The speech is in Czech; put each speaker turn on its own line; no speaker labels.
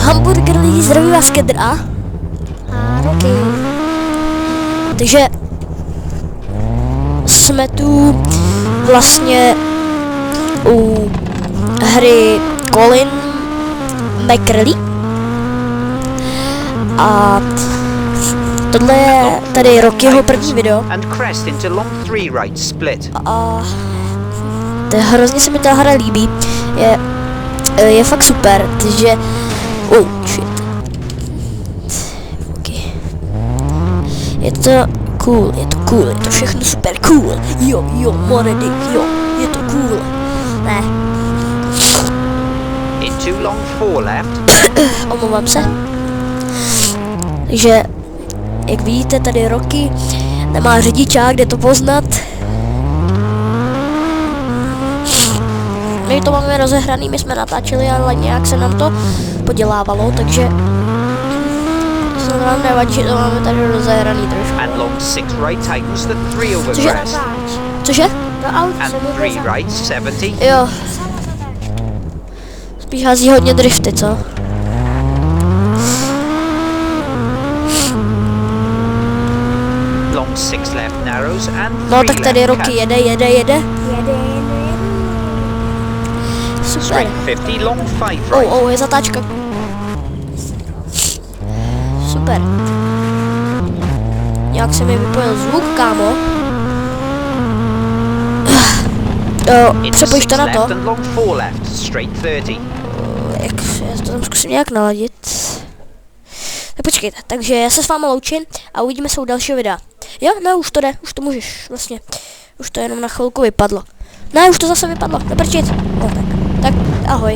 Hamburgerlí, zdraví vás Kedra. A Roky. Takže jsme tu vlastně u hry Colin McRae. A tohle je tady Rockyho první video. A hrozně se mi ta hra líbí. Je fakt super, takže oh shit. Okay. Je to cool, je to všechno super cool. Jo, moredek, jo, je to cool. Ne. Omlouvám se. Takže, jak vidíte, tady Rocky nemá řidičák, kde to poznat. My to máme rozehraný, my jsme natáčeli, ale nějak se nám to podělávalo, takže to nám nevadí, že to máme tady rozehraný trošku. Cože? Jo. Spíš hází hodně drifty, co? No tak tady Rocky jede. Super. Je zatáčka. Super. Jak se mi vypojil zvuk, kámo. Přepojíš to na to. Já to tam zkusím nějak naladit. Tak počkejte, takže já se s vámi loučím a uvidíme se u dalšího videa. Jo, ne, už to jde, už to můžeš, vlastně. Už to jenom na chvilku vypadlo. Ne, už to zase vypadlo, neprčit. No tak ahoj.